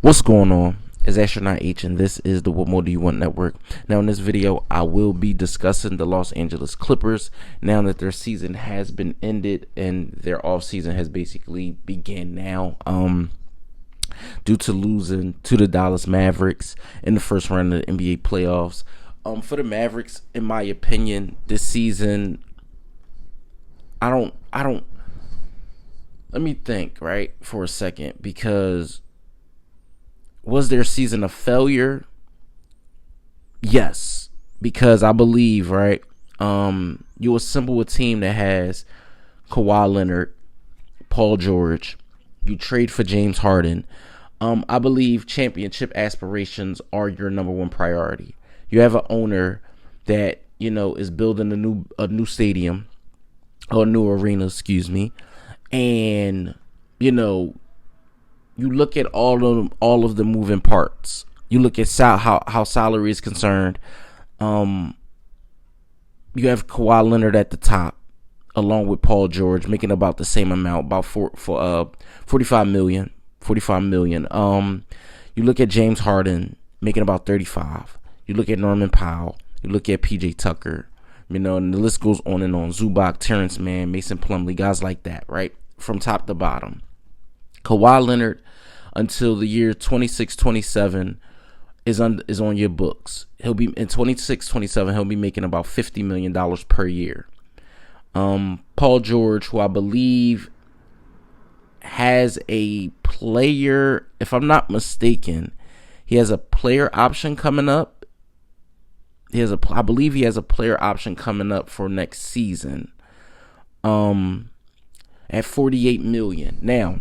What's going on? It's Astronaut H, and this is the What More Do You Want Network. Now, in this video, I will be discussing the Los Angeles Clippers now that their season has been ended and their off season has basically began now. Due to losing to the Dallas Mavericks in the first round of the NBA playoffs. For the Mavericks, in my opinion, this season, I don't. Let me think, right, for a second, because was their season a failure? Yes, because I believe, right, you assemble a team that has Kawhi Leonard, Paul George, you trade for James Harden. I believe championship aspirations are your number one priority. You have an owner that, is building a new stadium or a new arena, and you look at all of the moving parts. You look at how salary is concerned. You have Kawhi Leonard at the top, along with Paul George, making about the same amount, about 45 million. 45 million. You look at James Harden making about 35. You look at Norman Powell. You look at PJ Tucker. And the list goes on and on. Zubac, Terrence Mann, Mason Plumlee, guys like that, right? From top to bottom. Kawhi Leonard, until the year 26-27, is on your books. He'll be in 26-27. He'll be making about $50 million per year. Paul George, who I believe has a player, if I'm not mistaken, he has a player option coming up. I believe he has a player option coming up for next season. At 48 million. Now,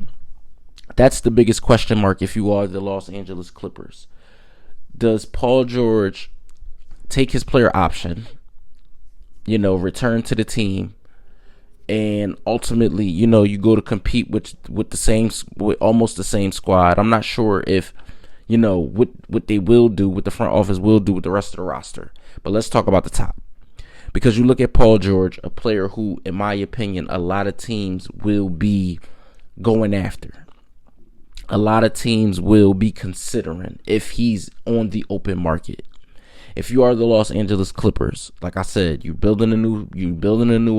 that's the biggest question mark if you are the Los Angeles Clippers. Does Paul George take his player option, return to the team, and ultimately, you go to compete with almost the same squad? I'm not sure if, what they will do, what the front office will do with the rest of the roster. But let's talk about the top. Because you look at Paul George, a player who, in my opinion, a lot of teams will be going after. A lot of teams will be considering if he's on the open market. If you are the Los Angeles Clippers, like I said, you're building a new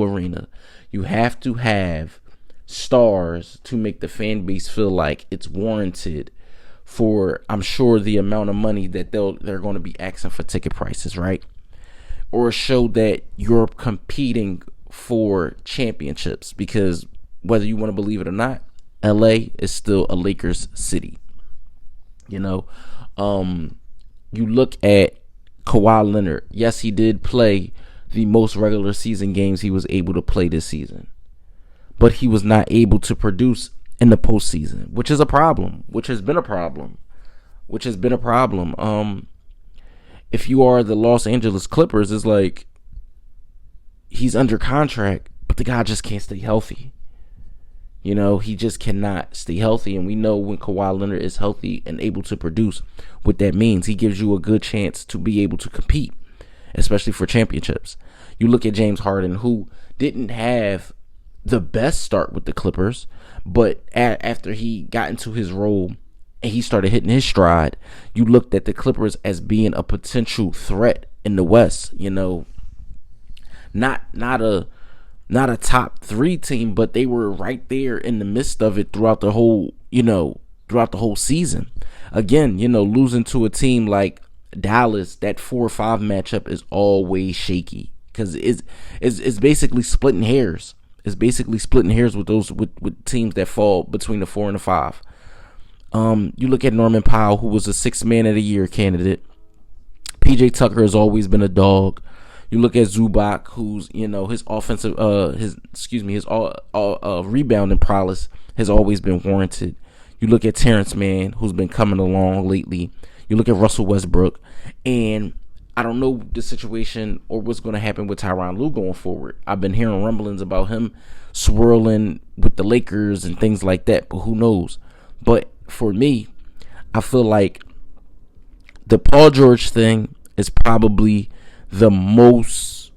arena. You have to have stars to make the fan base feel like it's warranted for, I'm sure, the amount of money that they're going to be asking for ticket prices, right? Or show that you're competing for championships, because whether you want to believe it or not, LA is still a Lakers city. You look at Kawhi Leonard. Yes, he did play the most regular season games he was able to play this season, but he was not able to produce in the postseason, which is a problem, which has been a problem. If you are the Los Angeles Clippers, it's like he's under contract, but the guy just can't stay healthy. He just cannot stay healthy. And we know when Kawhi Leonard is healthy and able to produce, what that means. He gives you a good chance to be able to compete, especially for championships. You look at James Harden, who didn't have the best start with the Clippers, but after he got into his role and he started hitting his stride, you looked at the Clippers as being a potential threat in the West. Not a top 3 team, but they were right there in the midst of it throughout the whole season. Again, losing to a team like Dallas, that 4-5 matchup is always shaky because it's basically splitting hairs. It's basically splitting hairs with those with teams that fall between the 4 and the 5. You look at Norman Powell, who was a 6th man of the year candidate. PJ Tucker has always been a dog. You look at Zubac, who's his offensive his rebounding prowess has always been warranted. You look at Terrence Mann, who's been coming along lately. You look at Russell Westbrook, and I don't know the situation or what's going to happen with Tyronn Lue going forward. I've been hearing rumblings about him swirling with the Lakers and things like that, but who knows? But for me, I feel like the Paul George thing is probably the most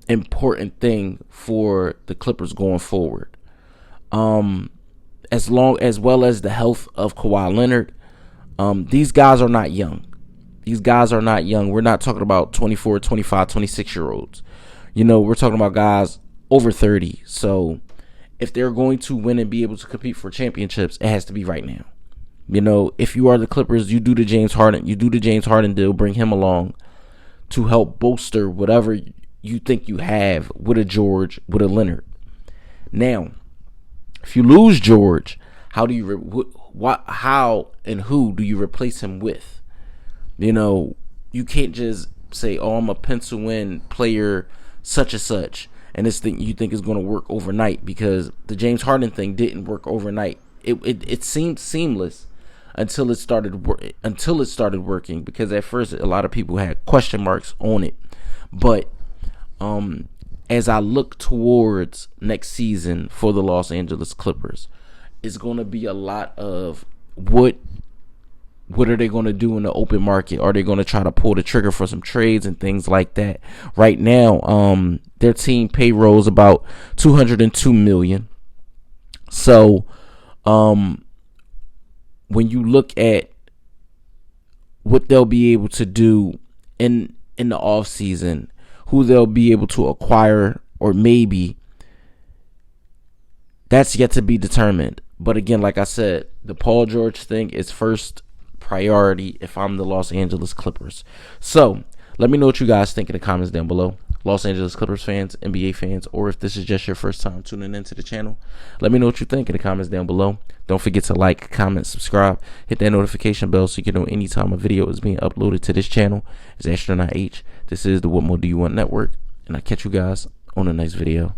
important thing for the Clippers going forward. As well as the health of Kawhi Leonard, These guys are not young. These guys are not young. We're not talking about 24, 25, 26-year-olds. We're talking about guys over 30. So if they're going to win and be able to compete for championships, it has to be right now. If you are the Clippers, you do the James Harden deal, bring him along to help bolster whatever you think you have with a George, with a Leonard. Now, if you lose George, how do you how and who do you replace him with? You can't just say, "Oh, I'm a pencil in player such and such," and this thing you think is going to work overnight, because the James Harden thing didn't work overnight. It seemed seamless until it started working, because at first a lot of people had question marks on it. But as I look towards next season for the Los Angeles Clippers, it's going to be a lot of what are they going to do in the open market? Are they going to try to pull the trigger for some trades and things like that? Right now, their team payroll is about $202 million. So, when you look at what they'll be able to do in the off season, who they'll be able to acquire, or maybe, that's yet to be determined. But again, like I said, the Paul George thing is first priority if I'm the Los Angeles Clippers. So let me know what you guys think in the comments down below. Los Angeles Clippers fans, NBA fans, or if this is just your first time tuning into the channel, let me know what you think in the comments down below. Don't forget to like, comment, subscribe, hit that notification bell so you can know anytime a video is being uploaded to this channel. It's Astronaut H. This is the What More Do You Want Network, and I'll catch you guys on the next video.